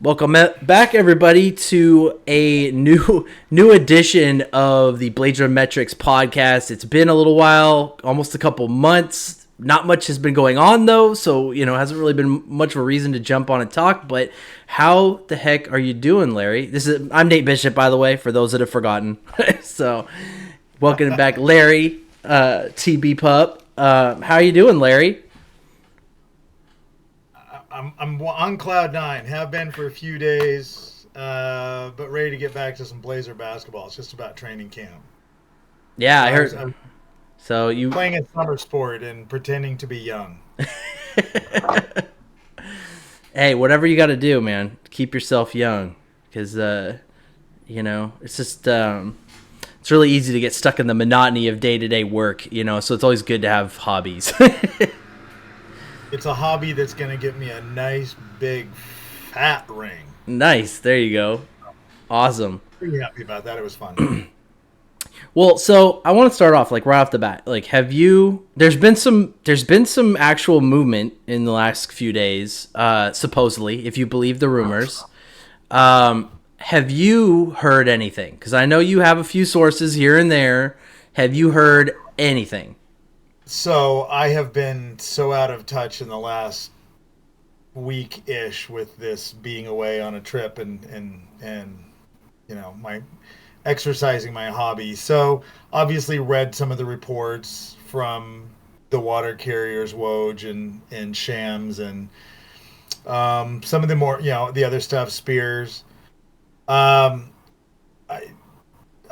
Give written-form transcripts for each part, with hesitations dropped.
Welcome back, everybody, to a new edition of the Blazer Metrics podcast. It's been a little while, almost a couple months. Not much has been going on, though, so hasn't really been much of a reason to jump on and talk. But how the heck are you doing, Larry? I'm Nate Bishop, by the way, for those that have forgotten. So, welcome back, Larry, TB Pup. How are you doing, Larry? I'm on cloud nine. Have been for a few days, but ready to get back to some Blazer basketball. It's just about training camp. Yeah, So I I was, heard. I'm So you playing a summer sport and pretending to be young. Hey, whatever you got to do, man, keep yourself young, because it's just it's really easy to get stuck in the monotony of day-to-day work. So it's always good to have hobbies. It's a hobby that's going to get me a nice big fat ring. Nice, there you go. Awesome. Pretty happy about that. It was fun. Well, so I want to start off like right off the bat. Like, there's been some actual movement in the last few days, supposedly, if you believe the rumors. Have you heard anything? Because I know you have a few sources here and there. Have you heard anything? So I have been so out of touch in the last week-ish with this being away on a trip and my exercising my hobby. So obviously read some of the reports from the water carriers, Woj and Shams, and some of the more, the other stuff, Spears. Um, I,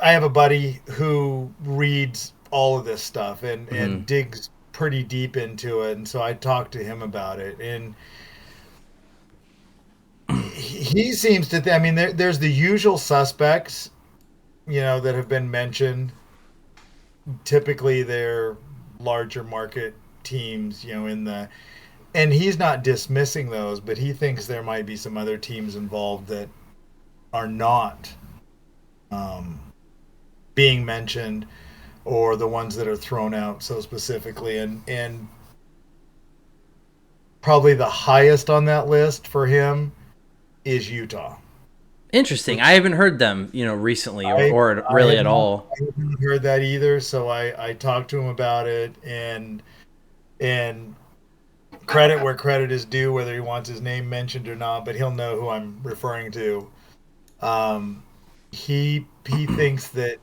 I have a buddy who reads all of this stuff and digs pretty deep into it. And so I talked to him about it. And he seems to, there's the usual suspects, that have been mentioned. Typically, they're larger market teams, and he's not dismissing those, but he thinks there might be some other teams involved that are not being mentioned, or the ones that are thrown out so specifically. And probably the highest on that list for him is Utah. Interesting. I haven't heard them, recently I or I really had at not, all. I hadn't heard that either, so I talked to him about it, and credit where credit is due, whether he wants his name mentioned or not, but he'll know who I'm referring to. Um, he thinks that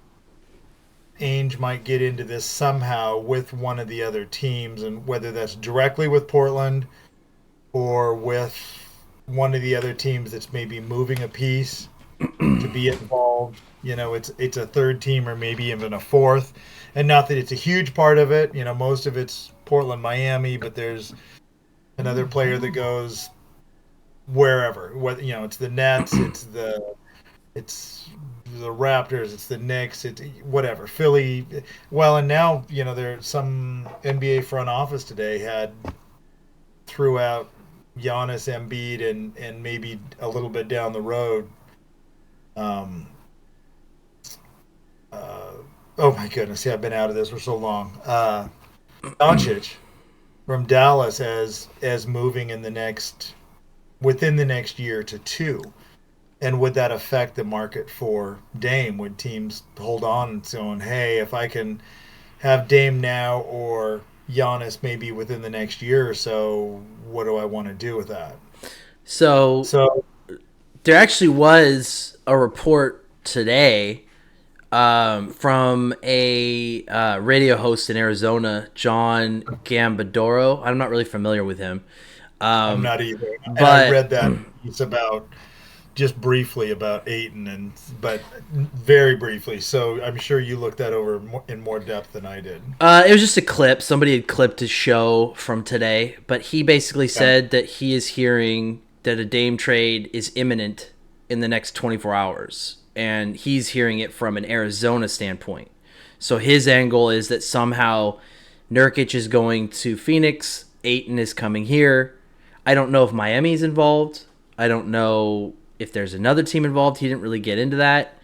Ainge might get into this somehow with one of the other teams, and whether that's directly with Portland or with one of the other teams that's maybe moving a piece to be involved. It's a third team or maybe even a fourth, and not that it's a huge part of it. Most of it's Portland, Miami, but there's another player that goes wherever. What it's the Nets, it's the Raptors, it's the Knicks, it's whatever, Philly. Well, and now there's some NBA front office today had threw out Giannis, Embiid, and maybe a little bit down the road. Um, uh, oh my goodness, yeah, I've been out of this for so long. Doncic from Dallas as moving within the next year to two. And would that affect the market for Dame? Would teams hold on and saying, hey, if I can have Dame now or Giannis maybe within the next year or so, what do I want to do with that? So So, there actually was a report today from a radio host in Arizona, John Gambadoro. I'm not really familiar with him. I'm Um, not either. And I but read that piece about just briefly about Ayton, but very briefly. So I'm sure you looked that over in more depth than I did. it was just a clip. Somebody had clipped his show from today, but he basically Yeah. said that he is hearing that a Dame trade is imminent in the next 24 hours. And he's hearing it from an Arizona standpoint. So his angle is that somehow Nurkic is going to Phoenix, Ayton is coming here. I don't know if Miami's involved. I don't know if there's another team involved. He didn't really get into that.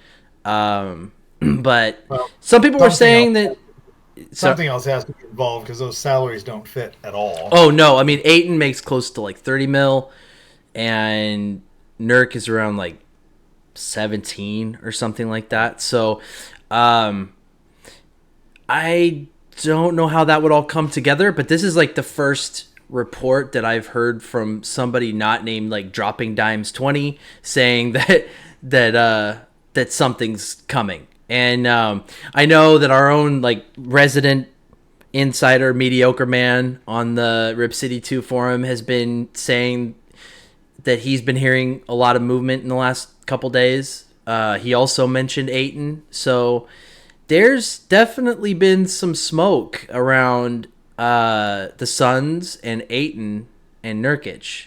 But Well, some people were something saying else. that. So, Something else has to be involved because those salaries don't fit at all. oh no, I mean Ayton makes close to like 30 mil, and Nurk is around like 17 or something like that. So I don't know how that would all come together, but this is like the first report that I've heard from somebody not named like Dropping Dimes 20 saying that something's coming. And I know that our own like resident insider mediocre man on the Rip City 2 forum has been saying that he's been hearing a lot of movement in the last couple days. He also mentioned Ayton, so there's definitely been some smoke around the Suns and Ayton and Nurkic.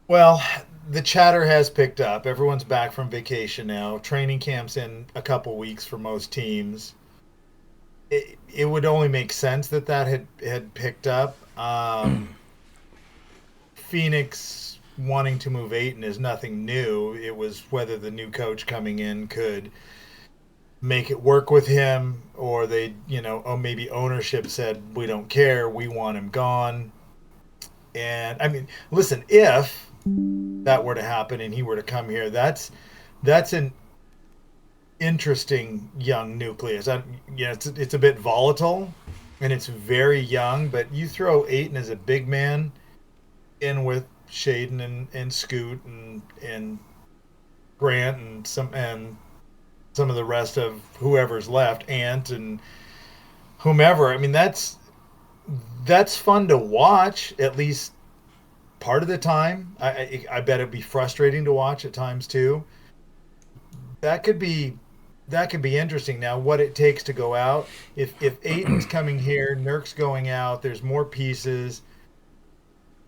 Well, the chatter has picked up. Everyone's back from vacation now. Training camp's in a couple weeks for most teams. It would only make sense that had picked up. Phoenix wanting to move Ayton is nothing new. It was whether the new coach coming in could make it work with him, or they, maybe ownership said, we don't care, we want him gone. And I mean, listen, if that were to happen and he were to come here, that's an interesting young nucleus. It's a bit volatile and it's very young, but you throw Ayton as a big man in with Shaden and Scoot and Grant and some of the rest of whoever's left, Ant and whomever. I mean, that's fun to watch, at least part of the time. I bet it'd be frustrating to watch at times too. That could be interesting. Now, what it takes to go out, if Ayton's coming here, Nurk's going out, there's more pieces,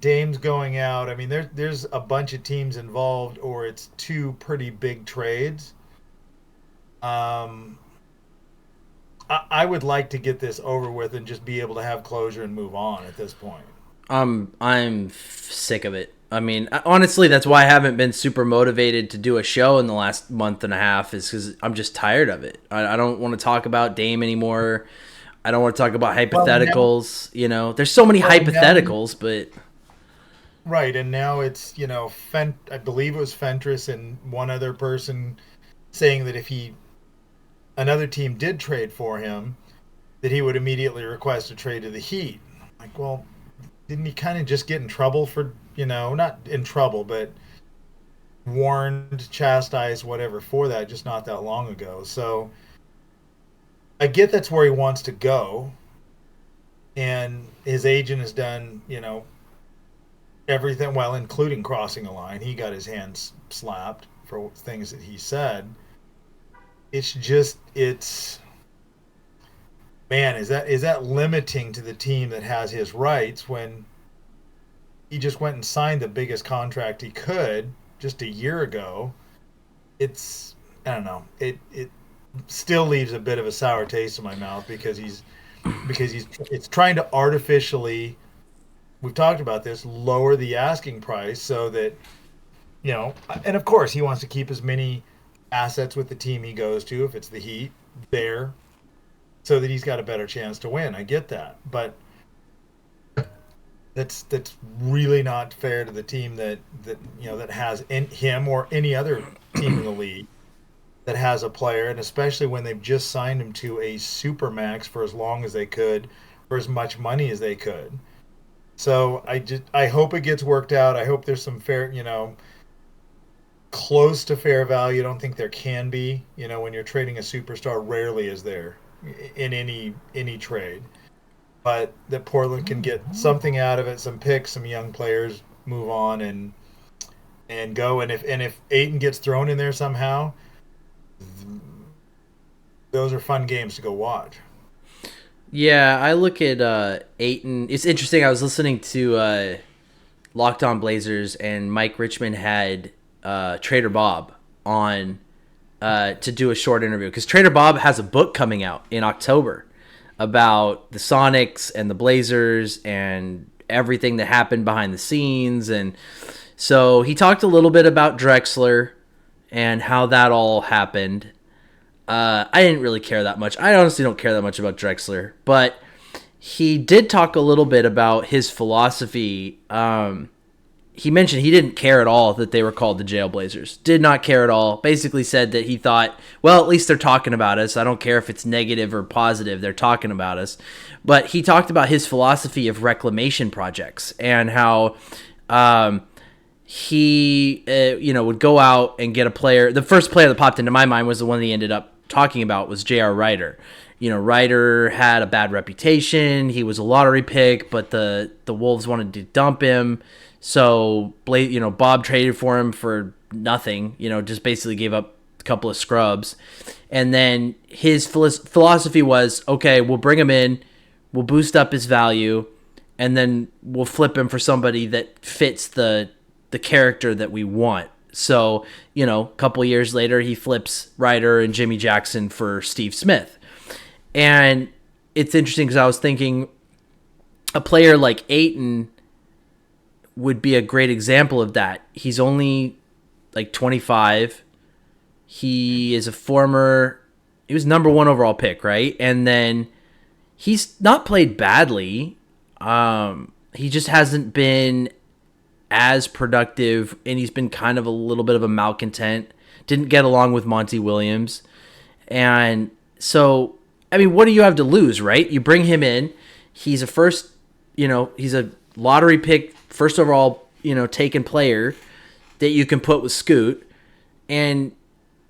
Dame's going out. I mean, there's a bunch of teams involved, or it's two pretty big trades. I would like to get this over with and just be able to have closure and move on at this point. I'm sick of it. I mean, honestly, that's why I haven't been super motivated to do a show in the last month and a half, is because I'm just tired of it. I don't want to talk about Dame anymore. I don't want to talk about hypotheticals. There's so many hypotheticals, but right. And now it's, I believe it was Fentress and one other person saying that if another team did trade for him, that he would immediately request a trade to the Heat. Like, well, didn't he kind of just get in trouble for, not in trouble, but warned, chastised, whatever for that just not that long ago? So I get that's where he wants to go. And his agent has done, everything, well, including crossing a line. He got his hands slapped for things that he said. Man, is that limiting to the team that has his rights when he just went and signed the biggest contract he could just a year ago? I don't know. It still leaves a bit of a sour taste in my mouth because it's trying to artificially, we've talked about this, lower the asking price so that, and of course he wants to keep as many assets with the team he goes to, if it's the Heat, there, so that he's got a better chance to win. I get that, but that's really not fair to the team that has him or any other team in the league that has a player, and especially when they've just signed him to a supermax for as long as they could, for as much money as they could. So I hope it gets worked out. I hope there's some fair, close to fair value. I don't think there can be. When you're trading a superstar, rarely is there in any trade. But that Portland can get something out of it, some picks, some young players, move on and go. And if Ayton gets thrown in there somehow, those are fun games to go watch. Yeah, I look at Ayton. It's interesting. I was listening to Locked On Blazers, and Mike Richmond had Trader Bob on to do a short interview, because Trader Bob has a book coming out in October about the Sonics and the Blazers and everything that happened behind the scenes. And so he talked a little bit about Drexler and how that all happened. I didn't really care that much. I honestly don't care that much about Drexler, but he did talk a little bit about his philosophy. he mentioned he didn't care at all that they were called the Jailblazers. Did not care at all. Basically said that he thought, well, at least they're talking about us. I don't care if it's negative or positive. They're talking about us. But he talked about his philosophy of reclamation projects and how he would go out and get a player. The first player that popped into my mind was the one that he ended up talking about was J.R. Ryder. Ryder had a bad reputation. He was a lottery pick, but the Wolves wanted to dump him. So, Bob traded for him for nothing, just basically gave up a couple of scrubs. And then his philosophy was, okay, we'll bring him in, we'll boost up his value, and then we'll flip him for somebody that fits the character that we want. So, a couple of years later, he flips Ryder and Jimmy Jackson for Steve Smith. And it's interesting because I was thinking a player like Ayton would be a great example of that. He's only like 25. He was number 1 overall pick, right? And then he's not played badly. He just hasn't been as productive, and he's been kind of a little bit of a malcontent. Didn't get along with Monty Williams. And so, what do you have to lose, right? You bring him in. He's he's a lottery pick, first overall, taken player that you can put with Scoot. And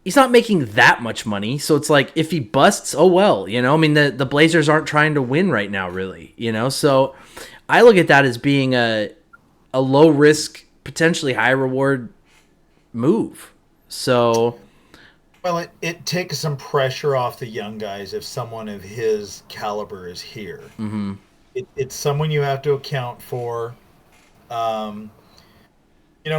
he's not making that much money. So it's like, if he busts, oh well, the Blazers aren't trying to win right now, really, So I look at that as being a low risk, potentially high reward move. So, well, it takes some pressure off the young guys if someone of his caliber is here. Mm-hmm. It's someone you have to account for.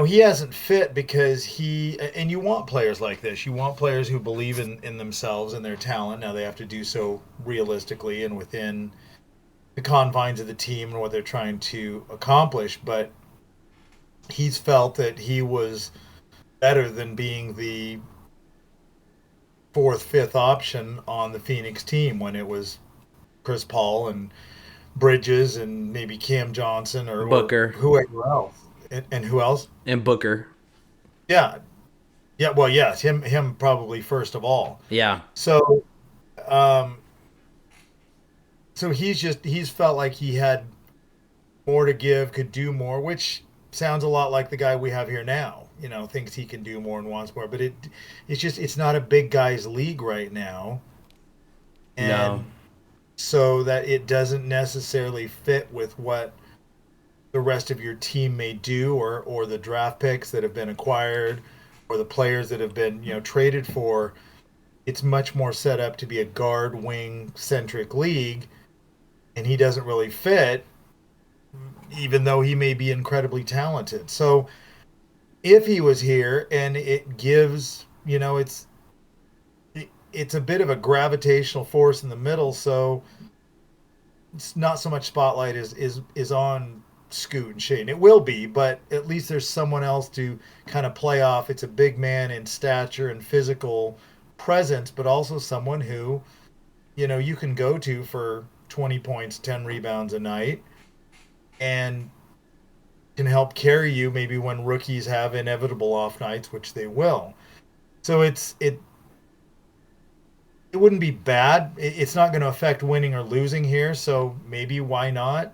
He hasn't fit because and you want players like this. You want players who believe in themselves and their talent. Now they have to do so realistically and within the confines of the team and what they're trying to accomplish. But he's felt that he was better than being the 4th, 5th option on the Phoenix team when it was Chris Paul and Bridges and maybe Cam Johnson or Booker, or whoever else, and who else? And Booker. Yeah. Well, yes, him probably first of all. Yeah. So, he's felt like he had more to give, could do more, which sounds a lot like the guy we have here now. Thinks he can do more and wants more, but it's not a big guys league right now, and no. So that it doesn't necessarily fit with what the rest of your team may do, or the draft picks that have been acquired, or the players that have been traded for. It's much more set up to be a guard wing centric league, and he doesn't really fit, even though he may be incredibly talented. So if he was here, and it gives, it's a bit of a gravitational force in the middle, so it's not so much spotlight is on Scoot and Shane. It will be, but at least there's someone else to kind of play off. It's a big man in stature and physical presence, but also someone who, you can go to for 20 points, 10 rebounds a night, and can help carry you maybe when rookies have inevitable off nights, which they will. So it wouldn't be bad. It's not going to affect winning or losing here, so maybe why not?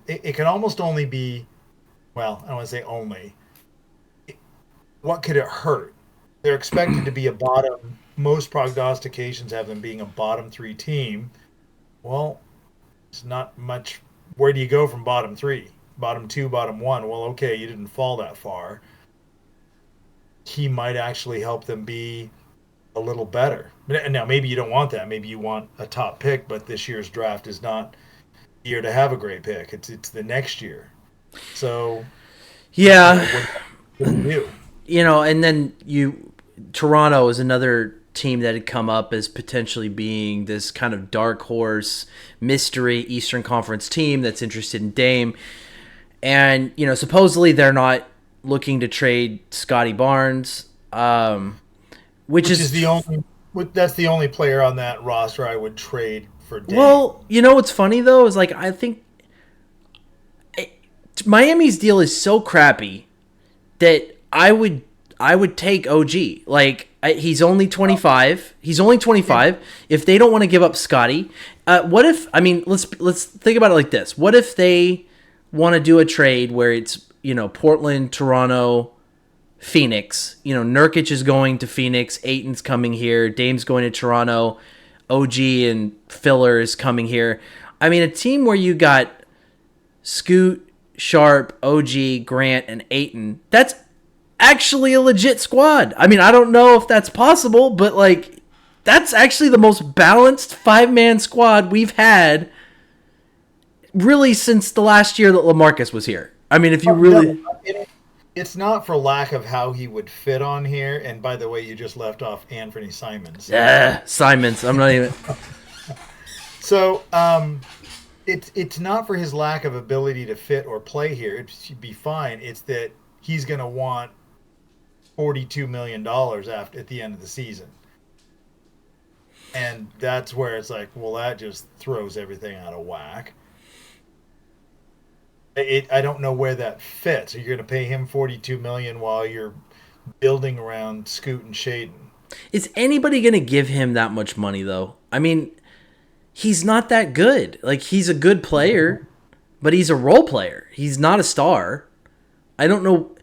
It can almost only be, well, I don't want to say only. What could it hurt? They're expected to be a bottom. Most prognostications have them being a bottom 3 team. Well, it's not much. Where do you go from bottom 3? Bottom 2, bottom 1. Well, okay, you didn't fall that far. He might actually help them be a little better. Now, maybe you don't want that. Maybe you want a top pick, but this year's draft is not the year to have a great pick. It's the next year. So, yeah, what do you do? And then Toronto is another team that had come up as potentially being this kind of dark horse mystery Eastern Conference team that's interested in Dame. And, supposedly they're not looking to trade Scotty Barnes, which is the only. That's the only player on that roster I would trade for Dame. Well, what's funny though is I think Miami's deal is so crappy that I would take OG. Like he's only 25. He's only 25. If they don't want to give up Scotty, what if? I mean, let's think about it like this. What if they want to do a trade where it's Portland, Toronto, Phoenix. Nurkic is going to Phoenix. Ayton's coming here. Dame's going to Toronto. OG and Filler is coming here. I mean, a team where you got Scoot, Sharp, OG, Grant, and Ayton. That's actually a legit squad. I mean, I don't know if that's possible, but that's actually the most balanced 5-man squad we've had really since the last year that LaMarcus was here. I mean, if you really... It's not for lack of how he would fit on here. And by the way, you just left off Anthony Simons. Yeah, Simons. I'm not even... So, it's not for his lack of ability to fit or play here. It should be fine. It's that he's going to want $42 million at the end of the season. And that's where it's like, well, that just throws everything out of whack. I don't know where that fits. Are you going to pay him $42 million while you're building around Scoot and Shaden? Is anybody going to give him that much money, though? I mean, he's not that good. He's a good player, but he's a role player. He's not a star. I don't know.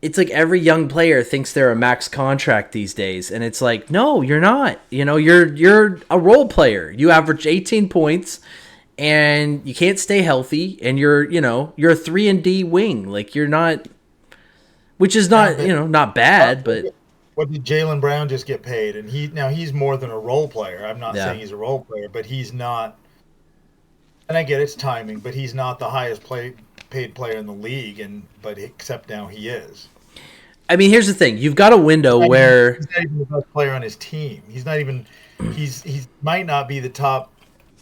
It's like every young player thinks they're a max contract these days, and it's like, no, you're not. You're a role player. You average 18 points, and you can't stay healthy, and you're a 3-and-D wing. You're not, which is not not bad, but. What did Jaylen Brown just get paid? And he's more than a role player. I'm not saying he's a role player, but he's not. And I get it's timing, but he's not the highest paid player in the league. But except now he is. I mean, here's the thing: you've got a window where he's not even the best player on his team. He's not even. He might not be the top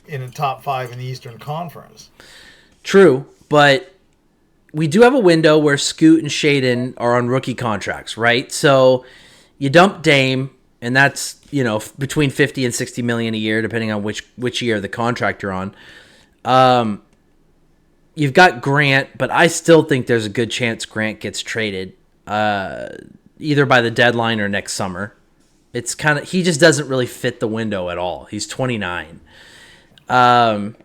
5 in the Eastern Conference. True, but we do have a window where Scoot and Shaden are on rookie contracts, right? So. You dump Dame, and that's between 50 and 60 million a year, depending on which year the contract you're on. You've got Grant, but I still think there's a good chance Grant gets traded, either by the deadline or next summer. It's he just doesn't really fit the window at all. He's 29. But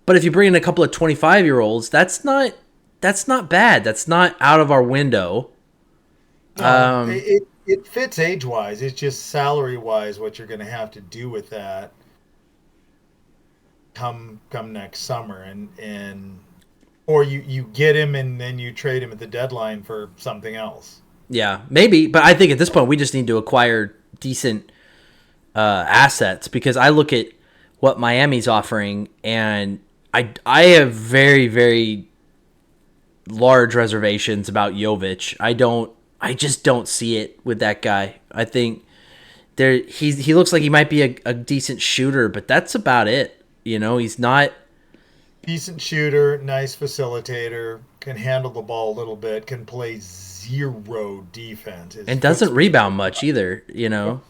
if you bring in a couple of 25-year-olds, that's not bad. That's not out of our window. It fits age-wise. It's just salary-wise what you're going to have to do with that come next summer, or you get him and then you trade him at the deadline for something else. Yeah, maybe. But I think at this point we just need to acquire decent assets, because I look at what Miami's offering, and I have very, very large reservations about Jovic. I just don't see it with that guy. I think he looks like he might be a decent shooter, but that's about it. He's not decent shooter, nice facilitator, can handle the ball a little bit, can play zero defense, and doesn't rebound much either. He's not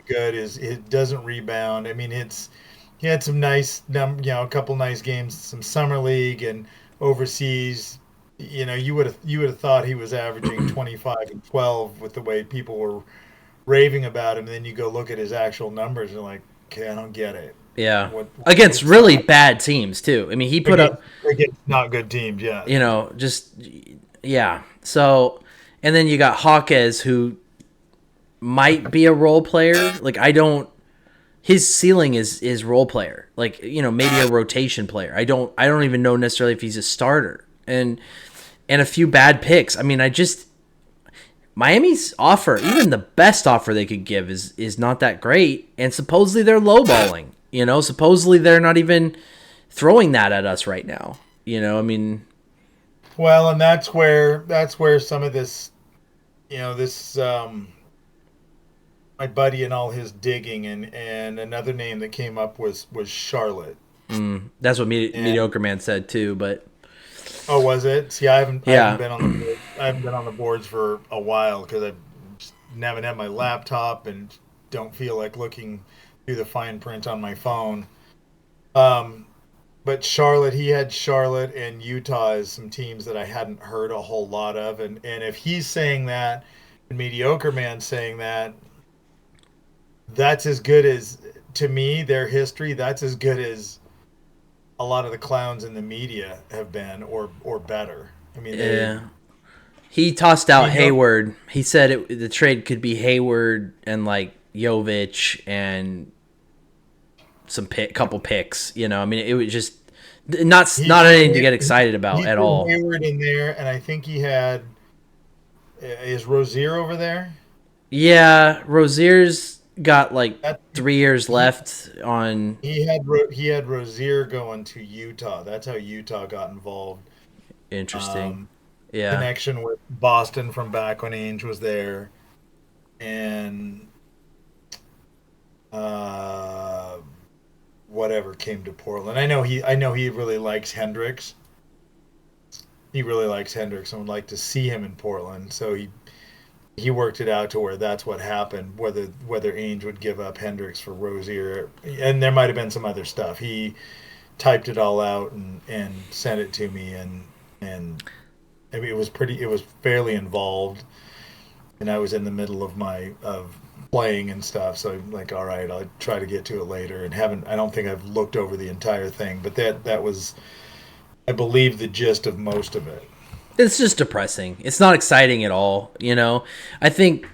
good. It doesn't rebound. I mean, he had some nice, a couple nice games, some summer league and overseas. You would have thought he was averaging 25 and 12 with the way people were raving about him. And then you go look at his actual numbers and like, okay, I don't get it. Yeah, against really bad teams too. I mean, he put up against not good teams. Yeah, yeah. So, and then you got Hawkes, who might be a role player. His ceiling is role player. Maybe a rotation player. I don't even know necessarily if he's a starter. And a few bad picks. I mean, Miami's offer, even the best offer they could give is not that great. And supposedly they're lowballing. Supposedly they're not even throwing that at us right now. I mean. Well, and that's where some of this, my buddy and all his digging and another name that came up was Charlotte. That's what Mediocre Man said too, but. Oh, was it? See, I haven't been on the boards for a while because I haven't had my laptop and don't feel like looking through the fine print on my phone. but Charlotte, he had Charlotte and Utah as some teams that I hadn't heard a whole lot of, and if he's saying that, and Mediocre Man saying that, that's as good as, to me, their history. That's as good as a lot of the clowns in the media have been, or better. I mean, they Yeah. He tossed out Mediocre. Hayward. He said the trade could be Hayward and like Jovic and couple picks. I mean, it was just He not threw anything to get excited about he at threw all. Hayward in there, and I think he had, is Rozier over there? Yeah, Rozier's got like That 3 years he left on. he had Rozier going to Utah. That's how Utah got involved. Interesting. Um, Yeah. Connection with Boston from back when Ainge was there, and uh, whatever came to Portland. I know he really likes Hendricks. He really likes Hendricks and would like to see him in Portland. So he worked it out to where that's what happened. Whether Ainge would give up Hendricks for Rozier, and there might have been some other stuff. He typed it all out and sent it to me, and I mean it was fairly involved, and I was in the middle of my of playing and stuff. So I'm like, all right, I'll try to get to it later, and haven't. I don't think I've looked over the entire thing, but that was, I believe, the gist of most of it. It's just depressing. It's not exciting at all. I think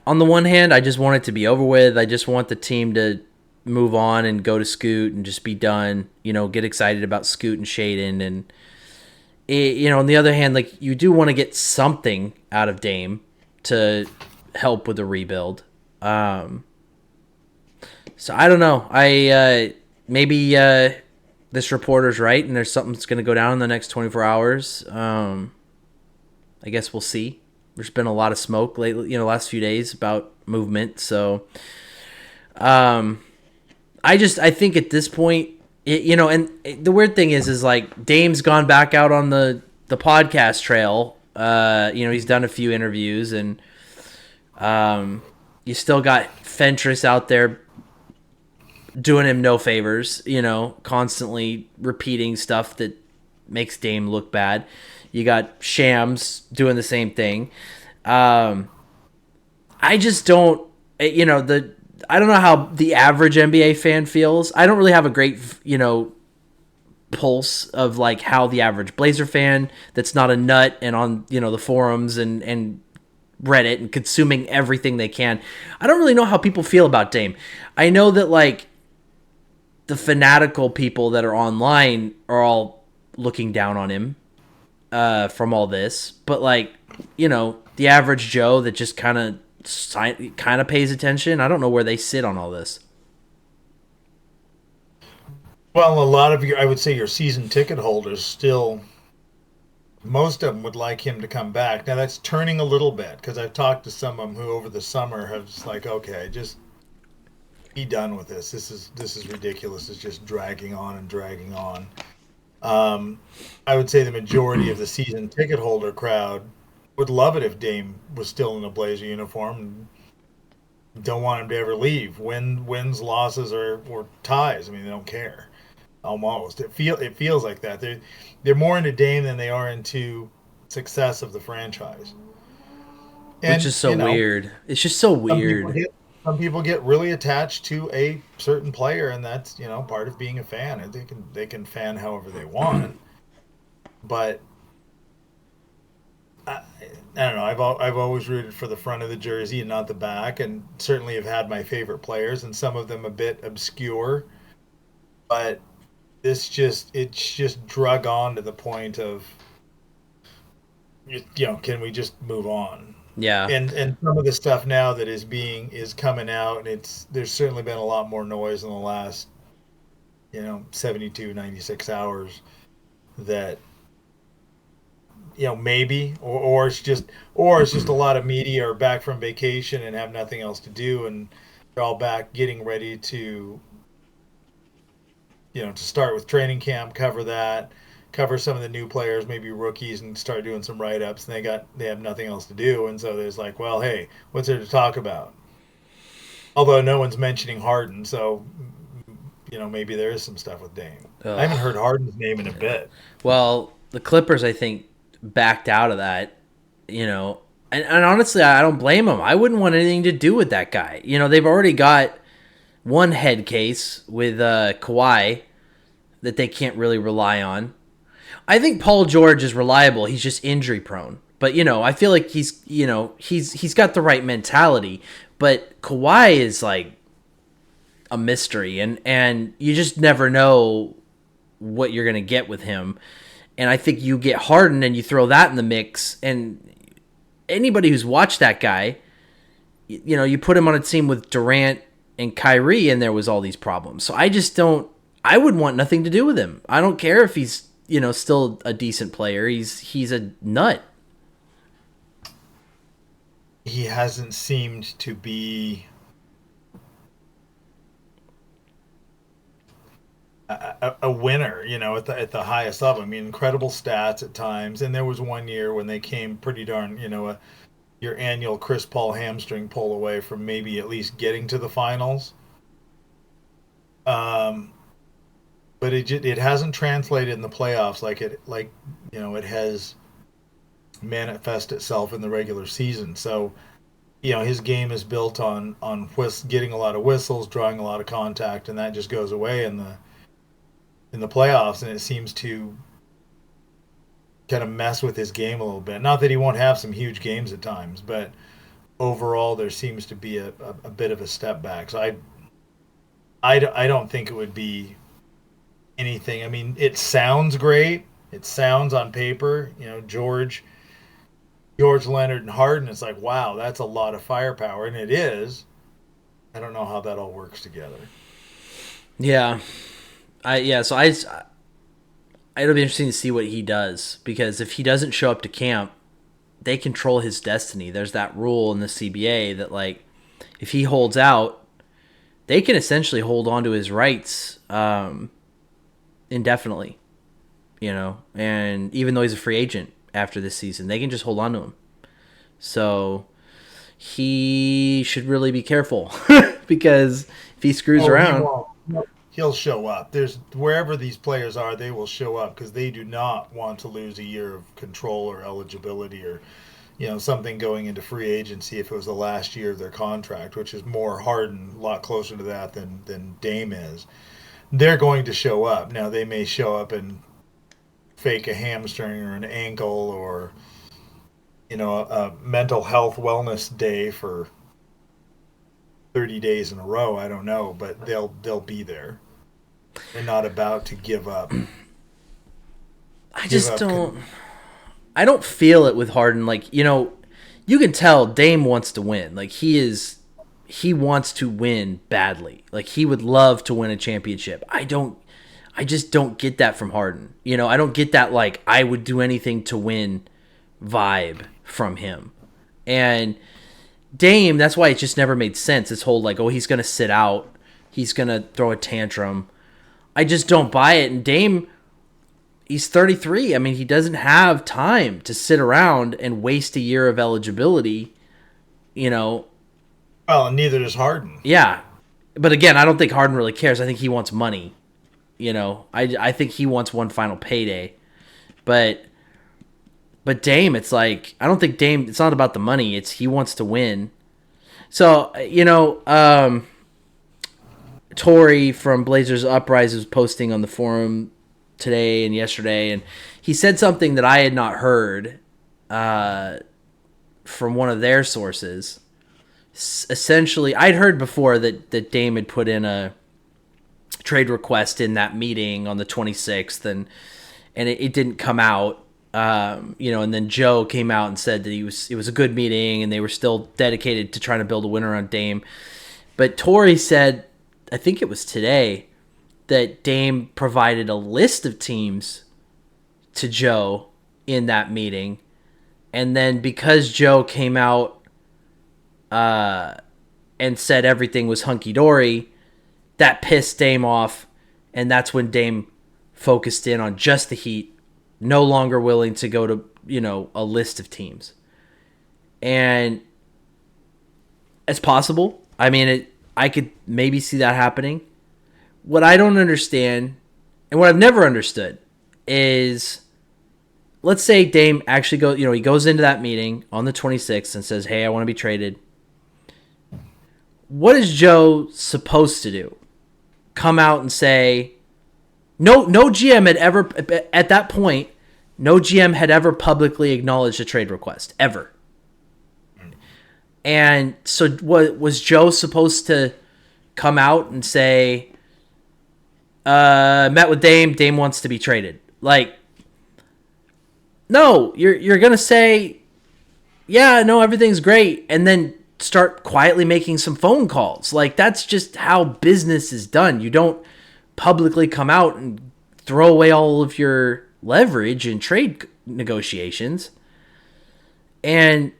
on the one hand, I just want it to be over with. I just want the team to move on and go to Scoot and just be done. Get excited about Scoot and Shaden. And, on the other hand, like you do want to get something out of Dame to help with the rebuild. So I don't know. Maybe this reporter's right, and there's something that's going to go down in the next 24 hours. I guess we'll see. There's been a lot of smoke lately, last few days about movement. So, I think at this point, and the weird thing is like Dame's gone back out on the podcast trail. He's done a few interviews, and you still got Fentress out there doing him no favors, constantly repeating stuff that makes Dame look bad. You got Shams doing the same thing. I just don't, I don't know how the average NBA fan feels. I don't really have a great, pulse of like how the average Blazer fan that's not a nut and on, the forums and Reddit and consuming everything they can. I don't really know how people feel about Dame. I know that like the fanatical people that are online are all looking down on him from all this, but like the average Joe that just kind of pays attention, I don't know where they sit on all this. Well, a lot of I would say your season ticket holders still, most of them would like him to come back. Now that's turning a little bit because I've talked to some of them who over the summer have just like, okay, just be done with this. This is ridiculous. It's just dragging on and dragging on. I would say the majority of the season ticket holder crowd would love it if Dame was still in a Blazer uniform. And don't want him to ever leave. Wins, losses, or ties. I mean, they don't care. Almost. It feels like that. They're more into Dame than they are into success of the franchise. Which And is so weird. It's just so some people weird. get some people get really attached to a certain player, and that's part of being a fan. And they can fan however they want, but I, I don't know. I've always rooted for the front of the jersey and not the back, and certainly have had my favorite players, and some of them a bit obscure. But it's just drug on to the point of, can we just move on? Yeah. And some of the stuff now that is coming out, and there's certainly been a lot more noise in the last 72, 96 hours, that maybe, or it's just a lot of media are back from vacation and have nothing else to do, and they're all back getting ready to start with training camp, cover some of the new players, maybe rookies, and start doing some write-ups, and they have nothing else to do, and so there's like, well, hey, what's there to talk about? Although no one's mentioning Harden, so maybe there is some stuff with Dame. I haven't Ugh. heard Harden's name in a bit. Well, the Clippers, I think, backed out of that, you know. And honestly, I don't blame them. I wouldn't want anything to do with that guy. They've already got one head case with Kawhi that they can't really rely on. I think Paul George is reliable. He's just injury prone. But I feel like he's got the right mentality. But Kawhi is like a mystery, and you just never know what you're gonna get with him. And I think you get Harden and you throw that in the mix, and anybody who's watched that guy, you put him on a team with Durant and Kyrie, and there was all these problems. So I just don't. I would want nothing to do with him. I don't care if he's still a decent player. He's a nut. He hasn't seemed to be a winner, at the highest level. I mean, incredible stats at times, and there was one year when they came pretty darn, your annual Chris Paul hamstring pull away from maybe at least getting to the finals. Um, but it hasn't translated in the playoffs it has manifest itself in the regular season. So his game is built on getting a lot of whistles, drawing a lot of contact, and that just goes away in the playoffs, and it seems to kind of mess with his game a little bit. Not that he won't have some huge games at times, but overall there seems to be a bit of a step back. So I don't think it would be anything. I mean, it sounds great. It sounds on paper, George Leonard and Harden. It's like, wow, that's a lot of firepower, and it is. I don't know how that all works together. Yeah, So it'll be interesting to see what he does, because if he doesn't show up to camp, they control his destiny. There's that rule in the CBA that like if he holds out, they can essentially hold on to his rights indefinitely. And even though he's a free agent after this season, they can just hold on to him. So he should really be careful because if he screws around, He'll show up. There's wherever these players are, they will show up because they do not want to lose a year of control or eligibility or something going into free agency if it was the last year of their contract, which is more Harden, a lot closer to that than Dame is. They're going to show up. Now they may show up and fake a hamstring or an ankle or a mental health wellness day for 30 days in a row. I don't know, but they'll be there. They're not about to give up. I just don't. I don't feel it with Harden. Like you can tell Dame wants to win. Like he wants to win badly. Like he would love to win a championship. I just don't get that from Harden. I don't get that like I would do anything to win vibe from him. And Dame, that's why it just never made sense. This whole like, oh, he's gonna sit out, he's gonna throw a tantrum. I just don't buy it. And Dame, he's 33. I mean, he doesn't have time to sit around and waste a year of eligibility. Well, and neither does Harden. Yeah, but again, I don't think Harden really cares. I think he wants money. I think he wants one final payday. But Dame, it's like I don't think Dame. It's not about the money. It's he wants to win. So Tori from Blazers Uprise was posting on the forum today and yesterday, and he said something that I had not heard from one of their sources. Essentially, I'd heard before that Dame had put in a trade request in that meeting on the 26th, and it didn't come out. And then Joe came out and said that it was a good meeting and they were still dedicated to trying to build a winner on Dame. But Tori said, I think it was today, that Dame provided a list of teams to Joe in that meeting. And then because Joe came out and said everything was hunky-dory, that pissed Dame off. And that's when Dame focused in on just the Heat, no longer willing to go to, a list of teams. And it's possible. I mean, I could maybe see that happening. what I don't understand, and what I've never understood, is let's say Dame actually goes, he goes into that meeting on the 26th and says, "Hey, I want to be traded." What is Joe supposed to do? Come out and say, no GM had ever, at that point, no GM had ever publicly acknowledged a trade request, ever. And so what was Joe supposed to come out and say, met with Dame wants to be traded? Like, no, you're going to say, yeah, no, everything's great, and then start quietly making some phone calls. Like, that's just how business is done. You don't publicly come out and throw away all of your leverage in trade negotiations. And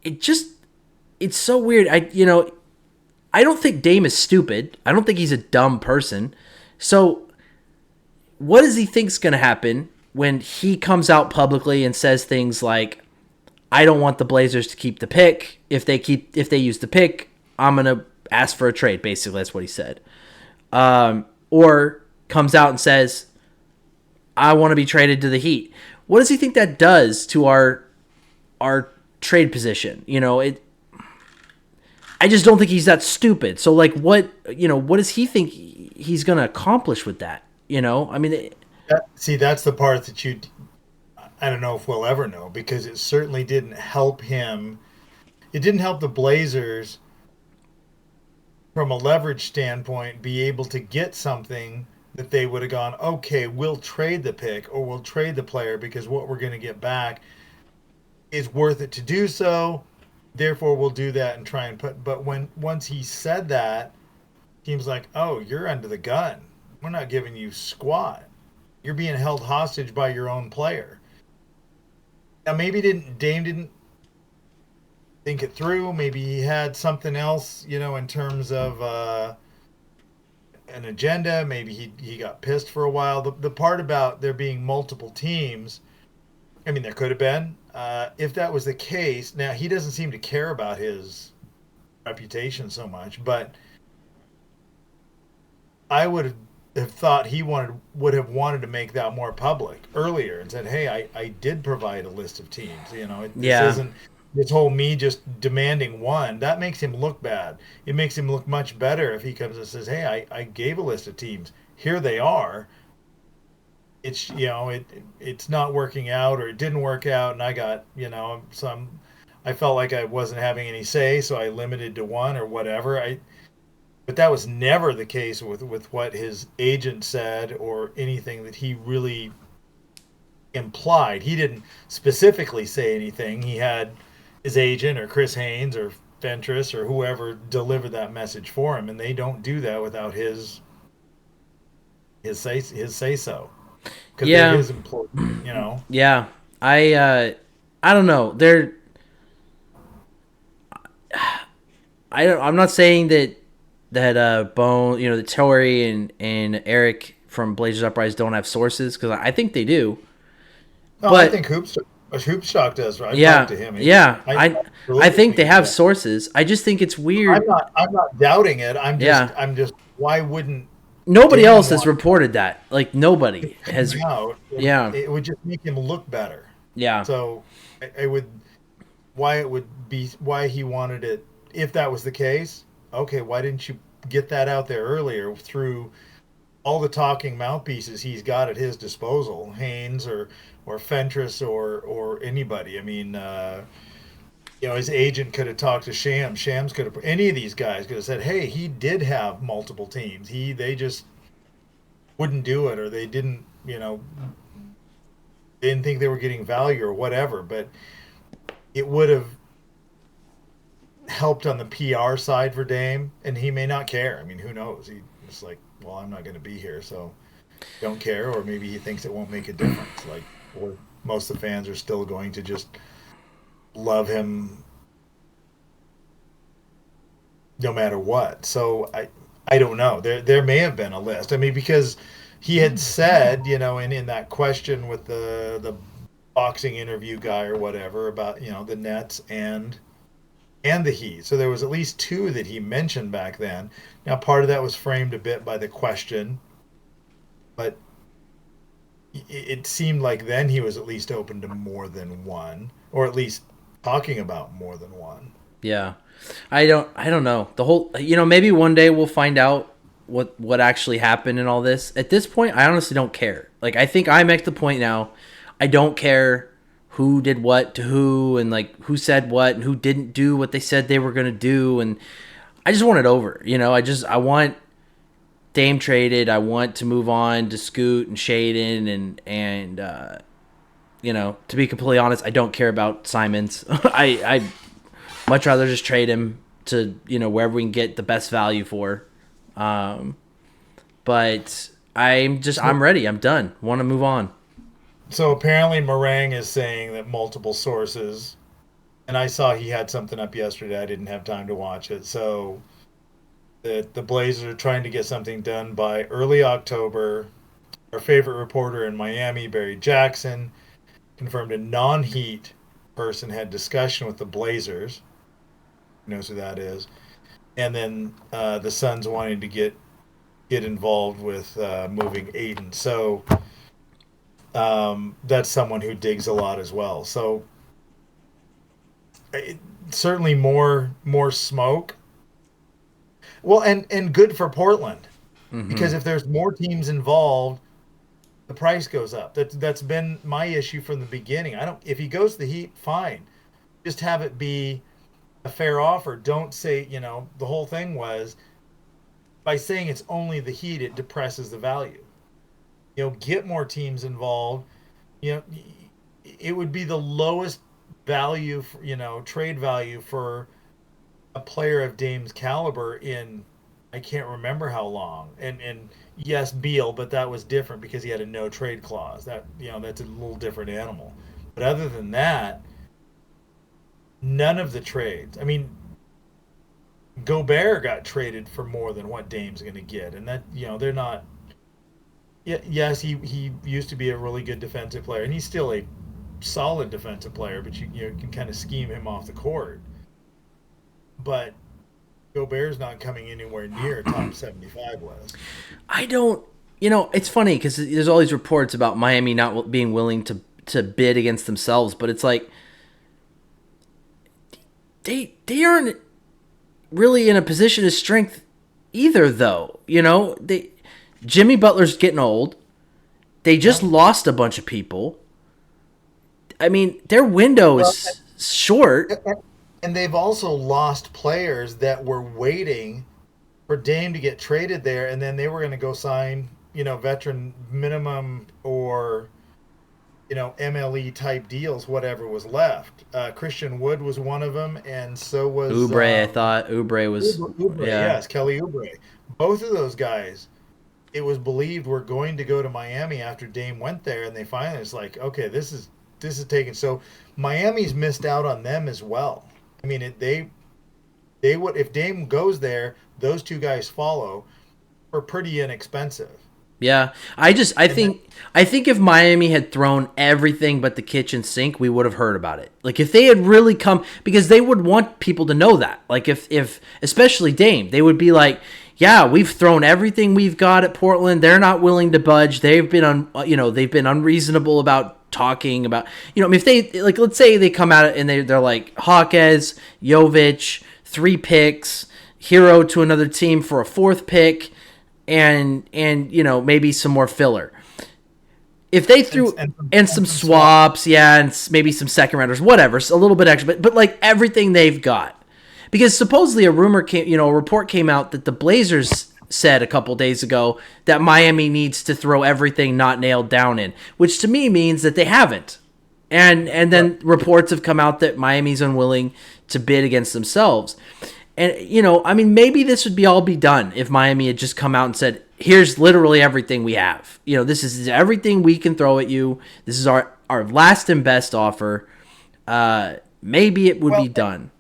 it's so weird. I don't think Dame is stupid. I don't think he's a dumb person. So what does he think's going to happen when he comes out publicly and says things like, "I don't want the Blazers to keep the pick. If they use the pick, I'm going to ask for a trade." Basically, that's what he said. Or comes out and says, "I want to be traded to the Heat." What does he think that does to our trade position? I just don't think he's that stupid. So, like, what does he think he's going to accomplish with that? I mean, See, that's the part that I don't know if we'll ever know, because it certainly didn't help him. It didn't help the Blazers from a leverage standpoint be able to get something that they would have gone, okay, we'll trade the pick or we'll trade the player because what we're going to get back is worth it to do so. Therefore, we'll do that and try and But once he said that, team's like, "Oh, you're under the gun. We're not giving you squat. You're being held hostage by your own player." Now, maybe Dame didn't think it through. Maybe he had something else, in terms of an agenda. Maybe he got pissed for a while. The part about there being multiple teams, I mean, there could have been. If that was the case, now he doesn't seem to care about his reputation so much, but I would have thought he would have wanted to make that more public earlier and said, "Hey, I did provide a list of teams. This isn't this whole me just demanding one." That makes him look bad. It makes him look much better if he comes and says, "Hey, I gave a list of teams. Here they are. It's it's not working out, or it didn't work out, and I got some. I felt like I wasn't having any say, so I limited to one or whatever." But that was never the case with what his agent said or anything that he really implied. He didn't specifically say anything. He had his agent or Chris Haynes or Fentress or whoever deliver that message for him, and they don't do that without his say so, because they're his employee. Yeah, I don't know. I'm not saying that Bone, that Torrey and Eric from Blazers Uprise don't have sources, because I think they do. No, but I think Hoopstock does, right? Yeah, I talked to him. I think they have sources. I just think it's weird. I'm not doubting it. I'm just why wouldn't nobody else has reported that? Like, nobody has. Yeah, it would just make him look better. Yeah. So why he wanted it, if that was the case. Okay, why didn't you get that out there earlier through all the talking mouthpieces he's got at his disposal, Haynes or Fentress or anybody? I mean, his agent could have talked to Shams. Shams could have, any of these guys could have said, "Hey, he did have multiple teams. They just wouldn't do it, or they didn't, didn't think they were getting value or whatever." But it would have helped on the PR side for Dame, and he may not care. I mean, who knows? He's like, "Well, I'm not going to be here, so don't care." Or maybe he thinks it won't make a difference. Like, or most of the fans are still going to just love him no matter what. So I don't know. There may have been a list. I mean, because he had said, in that question with the boxing interview guy or whatever about, the Nets and and the Heat. So there was at least two that he mentioned back then. Now, part of that was framed a bit by the question, but it seemed like then he was at least open to more than one, or at least talking about more than one. Yeah. I don't know. The whole, maybe one day we'll find out what actually happened in all this. At this point, I honestly don't care. Like, I think I'm at the point now, I don't care who did what to who, and like who said what and who didn't do what they said they were going to do, and I just want it over. I want Dame traded. I want to move on to Scoot and Shaden, and to be completely honest, I don't care about Simons. I much rather just trade him to wherever we can get the best value for. But I'm ready. I'm done. Want to move on. So apparently, Meringue is saying that multiple sources, and I saw he had something up yesterday. I didn't have time to watch it. So that the Blazers are trying to get something done by early October. Our favorite reporter in Miami, Barry Jackson, confirmed a non-Heat person had discussion with the Blazers. Who knows who that is? And then the Suns wanting to get involved with moving Ayton. So that's someone who digs a lot as well. So certainly more smoke. Well, and good for Portland, because if there's more teams involved, the price goes up. That's been my issue from the beginning. I don't. If he goes to the Heat, fine. Just have it be a fair offer. Don't say, the whole thing was, by saying it's only the Heat, it depresses the value. Get more teams involved. You know, it would be the lowest value, trade value for a player of Dame's caliber in, I can't remember how long. And yes, Beal, but that was different because he had a no trade clause. That's a little different animal. But other than that, none of the trades. I mean, Gobert got traded for more than what Dame's going to get, and that they're not. Yes, he used to be a really good defensive player, and he's still a solid defensive player. But you can kind of scheme him off the court. But Gobert's not coming anywhere near a top 75 list. I don't. It's funny because there's all these reports about Miami not being willing to bid against themselves, but it's like they aren't really in a position of strength either, though. Jimmy Butler's getting old. They just lost a bunch of people. I mean, their window is short. And they've also lost players that were waiting for Dame to get traded there, and then they were going to go sign, veteran minimum or, MLE type deals, whatever was left. Christian Wood was one of them, and so was Oubre. I thought Oubre was. Oubre, yes, Kelly Oubre. Both of those guys, it was believed were going to go to Miami after Dame went there, and they finally was like, okay, this is taken. So Miami's missed out on them as well. I mean, they would, if Dame goes there, those two guys follow, are pretty inexpensive. Yeah, I think if Miami had thrown everything but the kitchen sink, we would have heard about it. Like if they had really come, because they would want people to know that. Like if especially Dame, they would be like, yeah, we've thrown everything we've got at Portland. They're not willing to budge. They've been they've been unreasonable about talking about, I mean, if they, like, let's say they come out and they're like Hawkes, Jovic, 3 picks, Hero to another team for a 4th pick, and maybe some more filler. If they threw and some swaps, yeah, and maybe some second rounders, whatever, so a little bit extra, but like everything they've got, because supposedly a report came out that the Blazers said a couple days ago that Miami needs to throw everything not nailed down in, which to me means that they haven't. And then reports have come out that Miami's unwilling to bid against themselves. And, I mean, maybe this would all be done if Miami had just come out and said, here's literally everything we have. This is everything we can throw at you. This is our last and best offer. Maybe it would be done.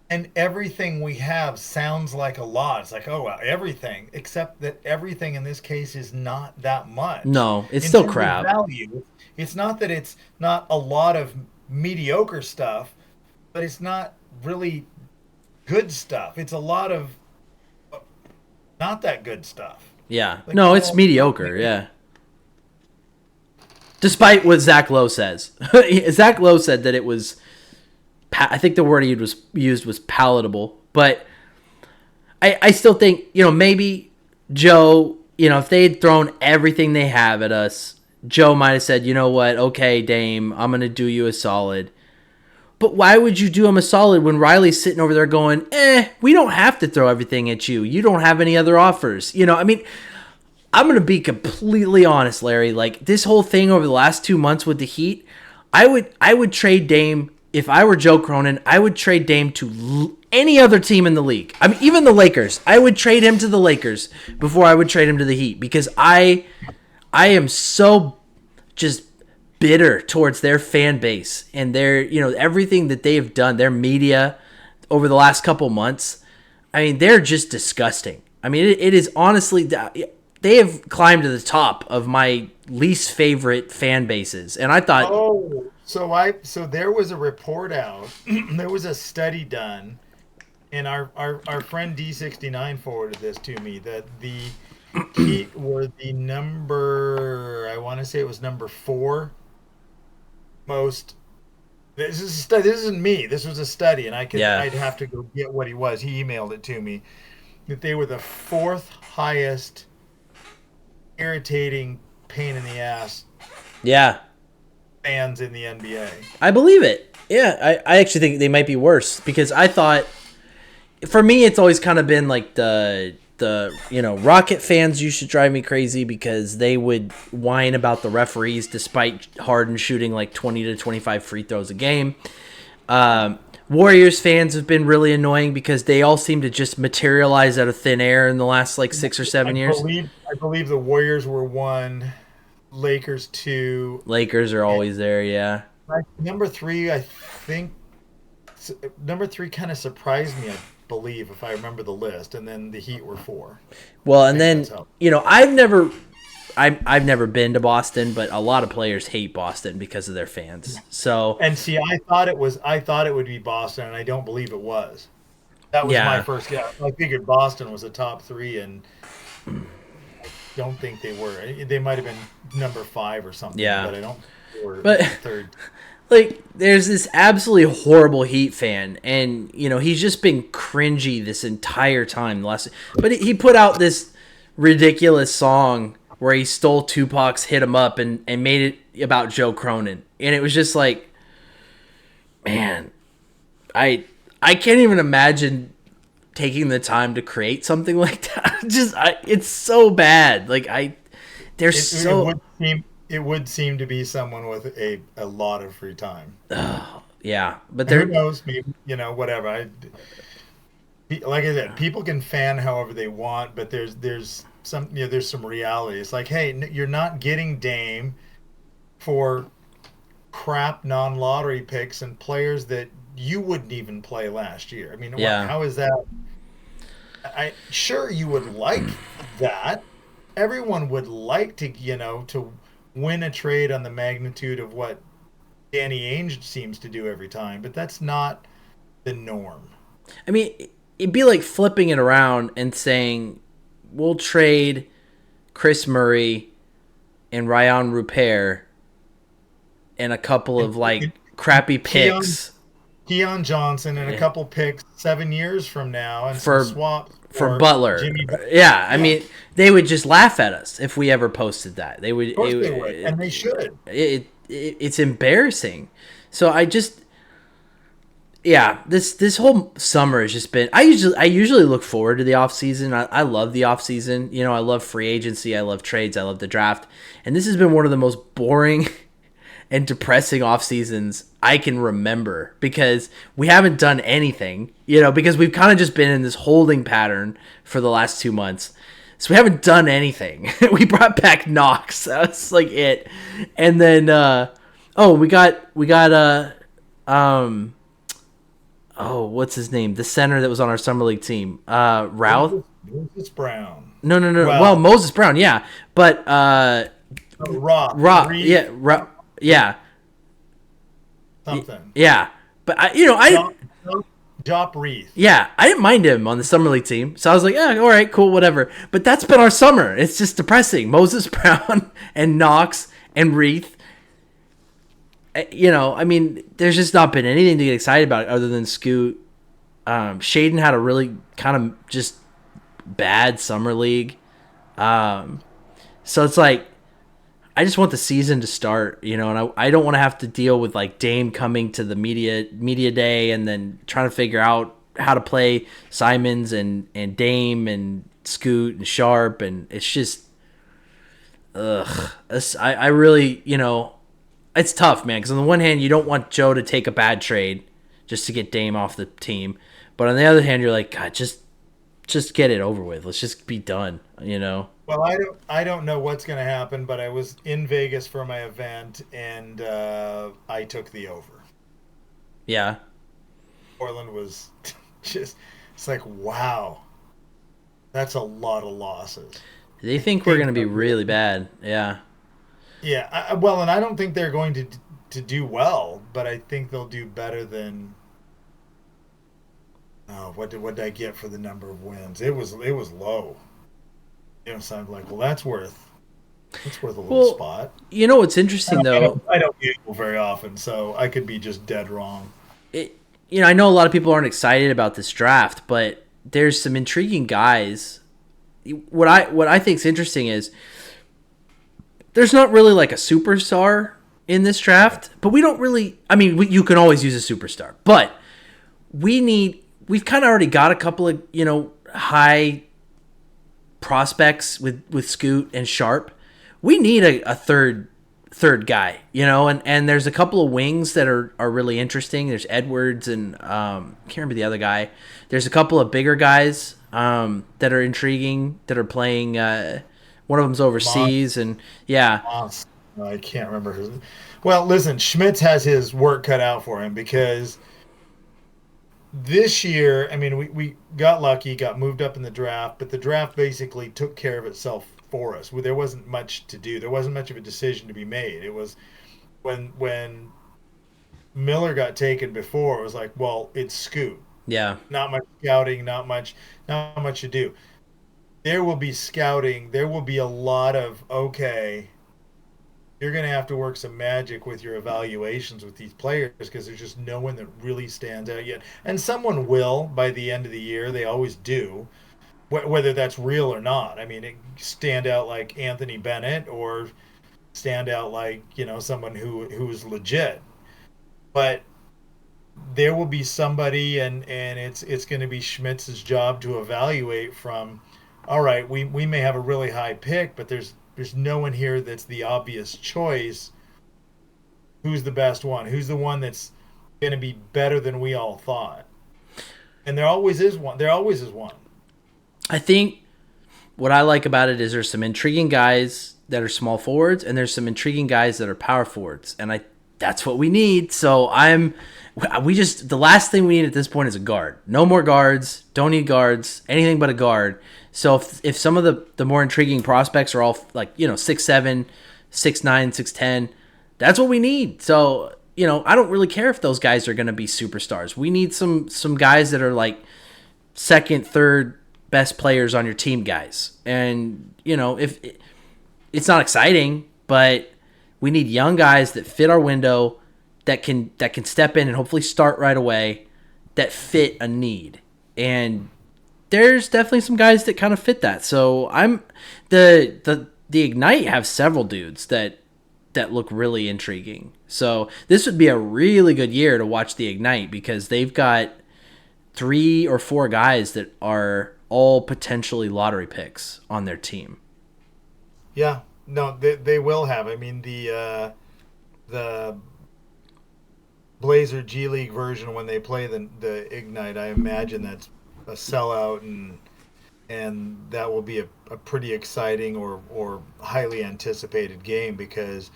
And everything we have sounds like a lot. It's like, oh, well, everything, except that everything in this case is not that much. No, it's still crap. Value, it's not that it's not a lot of mediocre stuff, but it's not really good stuff. It's a lot of not that good stuff. Yeah. Like, No, it's mediocre. Yeah. Despite what Zach Lowe says. Zach Lowe said that it was, I think the word he used was palatable. But I still think, maybe Joe, if they had thrown everything they have at us, Joe might have said, you know what, okay, Dame, I'm going to do you a solid. But why would you do him a solid when Riley's sitting over there going, we don't have to throw everything at you. You don't have any other offers. I'm going to be completely honest, Larry. Like, this whole thing over the last 2 months with the Heat, I would trade Dame. If I were Joe Cronin, I would trade Dame to any other team in the league. I mean, even the Lakers. I would trade him to the Lakers before I would trade him to the Heat because I am so just bitter towards their fan base and their, everything that they have done, their media over the last couple months. I mean, they're just disgusting. I mean, it is honestly, they have climbed to the top of my least favorite fan bases. And I thought, so there was a report out, there was a study done, and our friend D69 forwarded this to me, that the Heat were the I want to say it was number 4 most. This is a study. This isn't me. This was a study, and I'd have to go get what he was. He emailed it to me. That they were the 4th highest irritating pain in the ass. Yeah. Fans in the NBA. I believe it. Yeah, I actually think they might be worse because I thought, for me, it's always kind of been like the Rocket fans used to drive me crazy because they would whine about the referees despite Harden shooting like 20 to 25 free throws a game. Warriors fans have been really annoying because they all seem to just materialize out of thin air in the last like 6 or 7 years. I believe the Warriors were 1, Lakers 2. Lakers are always there, yeah. Number 3, I think. Number 3 kind of surprised me, I believe, if I remember the list, and then the Heat were 4. Well, and then I've never been to Boston, but a lot of players hate Boston because of their fans. So, and see, I thought it would be Boston, and I don't believe it was. That was my first guess. I figured Boston was a top 3, and I don't think they were. They might have been number 5 or something. Yeah, but I don't. They were third. Like, there's this absolutely horrible Heat fan, and he's just been cringy this entire time. But he put out this ridiculous song where he stole Tupac's "Hit 'Em Up" and made it about Joe Cronin, and it was just like, man, I can't even imagine taking the time to create something like that. It's so bad. Like It would seem to be someone with a lot of free time. Yeah, but who knows? Maybe whatever. Like I said, people can fan however they want, but there's some reality. It's like, hey, you're not getting Dame for crap non-lottery picks and players that you wouldn't even play last year. I mean, how is that? Sure you would like that. Everyone would like to to win a trade on the magnitude of what Danny Ainge seems to do every time, but that's not the norm. I mean, it'd be like flipping it around and saying, we'll trade Chris Murray and Ryan Rupert and a couple of crappy picks. Keon Johnson and a couple picks 7 years from now and for swap for Butler. Yeah, I mean, they would just laugh at us if we ever posted that. They would. Of course they would, and they should. It's embarrassing. So this whole summer has just been. I usually look forward to the off season. I love the off season. I love free agency. I love trades. I love the draft. And this has been one of the most boring and depressing off seasons I can remember because we haven't done anything. Because we've kind of just been in this holding pattern for the last 2 months. So we haven't done anything. We brought back Knox. That's like it. And then we got what's his name? The center that was on our summer league team. Routh? Moses Brown. No. Well, Moses Brown, yeah. But Rob. Yeah. Something. Yeah. But Jopp Reith. Yeah, I didn't mind him on the summer league team, so I was like, yeah, all right, cool, whatever. But that's been our summer. It's just depressing. Moses Brown and Knox and Reith. I mean, there's just not been anything to get excited about other than Scoot. Shaden had a really kind of just bad summer league. So it's like I just want the season to start, and I don't want to have to deal with like Dame coming to the media day and then trying to figure out how to play Simons and Dame and Scoot and Sharp, and it's just I really, it's tough, man, because on the one hand you don't want Joe to take a bad trade just to get Dame off the team, but on the other hand you're like, God, just get it over with. Let's just be done. Well, I don't know what's going to happen, but I was in Vegas for my event, and I took the over. Yeah. Portland was just, it's like, wow, that's a lot of losses. They think we're going to be really bad. Yeah. Yeah, well, and I don't think they're going to do well, but I think they'll do better than. Oh, what did I get for the number of wins? It was low. So I'm like, well, that's worth a little Well, spot. what's interesting though, I don't gamble very often, so I could be just dead wrong. it I know a lot of people aren't excited about this draft, but there's some intriguing guys. What I think is interesting is there's not really like a superstar in this draft, but we don't really. I mean, you can always use a superstar, but we've kind of already got a couple of high prospects with Scoot and Sharp. We need a third guy, and there's a couple of wings that are really interesting. There's Edwards and I can't remember the other guy. There's a couple of bigger guys that are intriguing that are playing. One of them's overseas, and yeah, I can't remember his. Well, listen, Schmitz has his work cut out for him because this year, I mean, we got lucky, got moved up in the draft, but the draft basically took care of itself for us. There wasn't much to do. There wasn't much of a decision to be made. It was when Miller got taken before, it was like, well, it's Scoot. yeah. Not much scouting, not much to do. There will be scouting. There will be a lot of, okay, you're going to have to work some magic with your evaluations with these players because there's just no one that really stands out yet. And someone will by the end of the year. They always do, whether that's real or not. I mean, it stand out like Anthony Bennett or stand out like someone who's legit. But there will be somebody, and it's going to be Schmitz's job to evaluate from. All right, we may have a really high pick, but there's no one here that's the obvious choice. Who's the best one? Who's the one that's going to be better than we all thought? And there always is one. There always is one. I think what I like about it is there's some intriguing guys that are small forwards, and there's some intriguing guys that are power forwards, and that's what we need. So the last thing we need at this point is a guard. No more guards. Don't need guards. Anything but a guard. So if some of the more intriguing prospects are all like 6'7", 6'9", 6'10", that's what we need. So I don't really care if those guys are going to be superstars. We need some guys that are like second, third best players on your team guys. And if it's not exciting, but we need young guys that fit our window, that can step in and hopefully start right away, that fit a need. And there's definitely some guys that kind of fit that. So the Ignite have several dudes that look really intriguing. So this would be a really good year to watch the Ignite because they've got 3 or 4 guys that are all potentially lottery picks on their team. Yeah, no, they will have. I mean, the Blazer G League version when they play the Ignite, I imagine that's a sellout, and that will be a pretty exciting or highly anticipated game because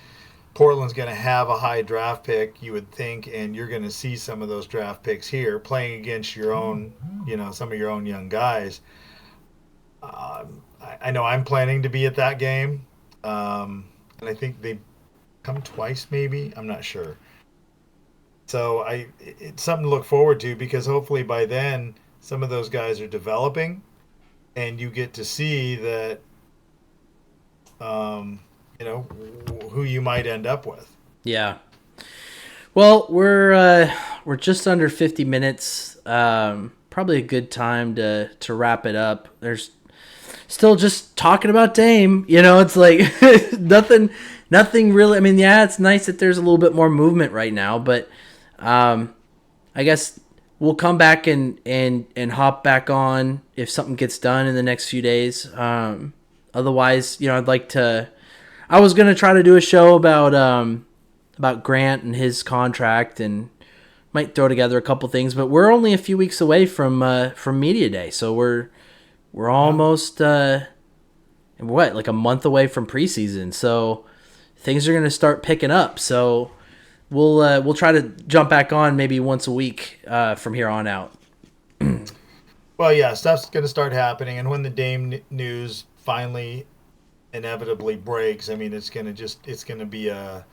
Portland's going to have a high draft pick, you would think, and you're going to see some of those draft picks here playing against your own, some of your own young guys. I know I'm planning to be at that game, and I think they come twice, maybe. I'm not sure. So it's something to look forward to because hopefully by then some of those guys are developing, and you get to see that, um, you know, who you might end up with. Yeah. Well, we're just under 50 minutes. Probably a good time to wrap it up. There's still just talking about Dame. It's like nothing really. I mean, yeah, it's nice that there's a little bit more movement right now, but I guess we'll come back and hop back on if something gets done in the next few days. Otherwise, I'd like to. I was gonna try to do a show about Grant and his contract, and might throw together a couple things. But we're only a few weeks away from media day, so we're almost like a month away from preseason. So things are gonna start picking up. So we'll try to jump back on maybe once a week from here on out. Well, yeah, stuff's going to start happening, and when the Dame news finally inevitably breaks, I mean, it's going to be a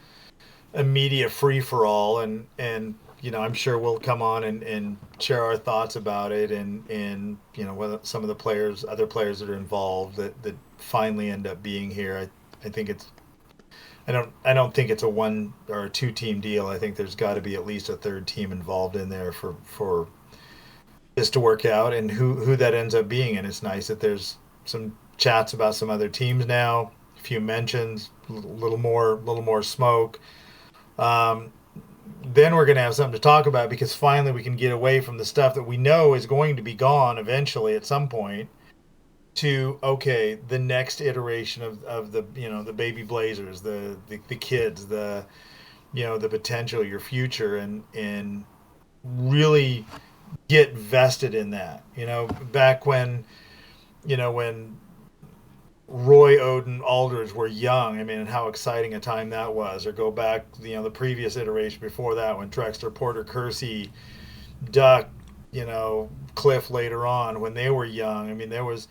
media free for all, and I'm sure we'll come on and share our thoughts about it, and whether some of the other players that are involved that finally end up being here. I think it's I don't think it's a one or a two team deal. I think there's got to be at least a third team involved in there for this to work out, and who that ends up being. And it's nice that there's some chats about some other teams now, a few mentions, a little more smoke. Then we're going to have something to talk about because finally we can get away from the stuff that we know is going to be gone eventually at some point to, okay, the next iteration of the, the baby Blazers, the kids, the potential, your future, and really get vested in that. Back when Roy, Odin, Aldridge were young. I mean, and how exciting a time that was. Or go back, the previous iteration before that when Drexler, Porter, Kersey, Duck, Cliff later on when they were young. I mean, there was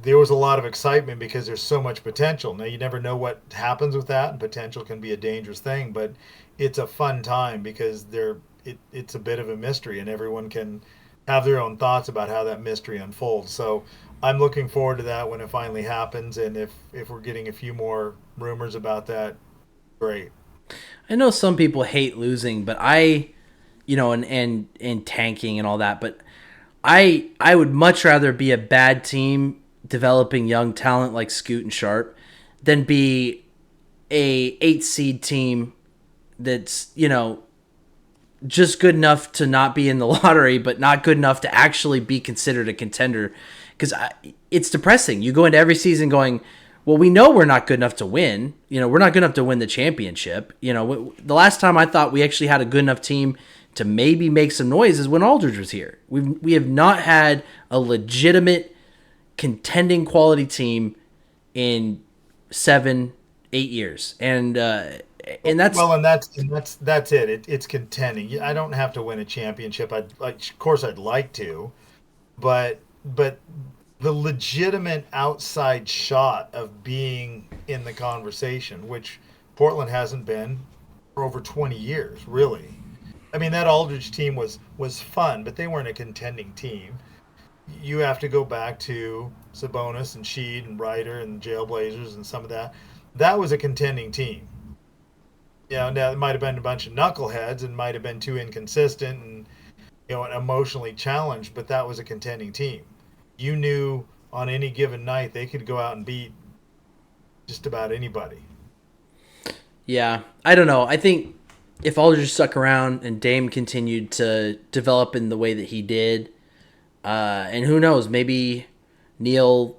a lot of excitement because there's so much potential. Now you never know what happens with that, and potential can be a dangerous thing, but it's a fun time because it's a bit of a mystery, and everyone can have their own thoughts about how that mystery unfolds. So I'm looking forward to that when it finally happens, and if we're getting a few more rumors about that, great. I know some people hate losing, but and tanking and all that, but I would much rather be a bad team developing young talent like Scoot and Sharp than be a 8 seed team that's, just good enough to not be in the lottery, but not good enough to actually be considered a contender. Because it's depressing. You go into every season going, well, we know we're not good enough to win. We're not good enough to win the championship. The last time I thought we actually had a good enough team to maybe make some noise is when Aldridge was here. We have not had a legitimate contending quality team in 7-8 years, and that's it. It's contending. I don't have to win a championship. Of course I'd like to, but the legitimate outside shot of being in the conversation, which Portland hasn't been for over 20 years, really. I mean, that Aldridge team was fun, but they weren't a contending team. You have to go back to Sabonis and Sheed and Ryder and the Jailblazers and some of that. That was a contending team. Now it might have been a bunch of knuckleheads and might have been too inconsistent and and emotionally challenged, but that was a contending team. You knew on any given night they could go out and beat just about anybody. Yeah, I don't know. I think if Aldridge stuck around and Dame continued to develop in the way that he did, and who knows, maybe Neil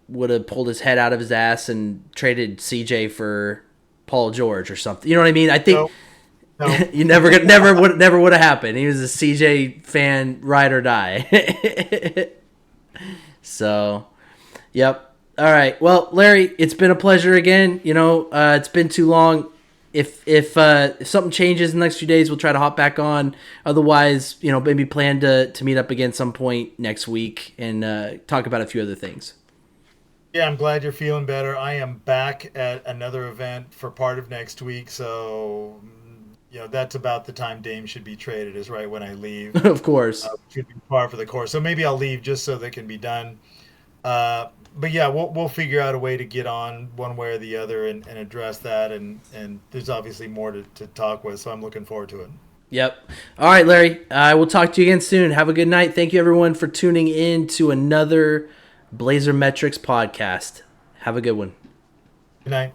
would have pulled his head out of his ass and traded CJ for Paul George or something. You know what I mean? I think no. You never would have happened. He was a CJ fan, ride or die. So, yep. All right. Well, Larry, it's been a pleasure again. It's been too long. If something changes in the next few days, we'll try to hop back on. Otherwise, maybe plan to meet up again some point next week and talk about a few other things. Yeah, I'm glad you're feeling better. I am back at another event for part of next week, so that's about the time Dame should be traded, is right when I leave. Of course. Should be par for the course. So maybe I'll leave just so that can be done. But yeah, we'll figure out a way to get on one way or the other and address that. And there's obviously more to talk with, so I'm looking forward to it. Yep. All right, Larry. I will talk to you again soon. Have a good night. Thank you, everyone, for tuning in to another Blazer Metrics podcast. Have a good one. Good night.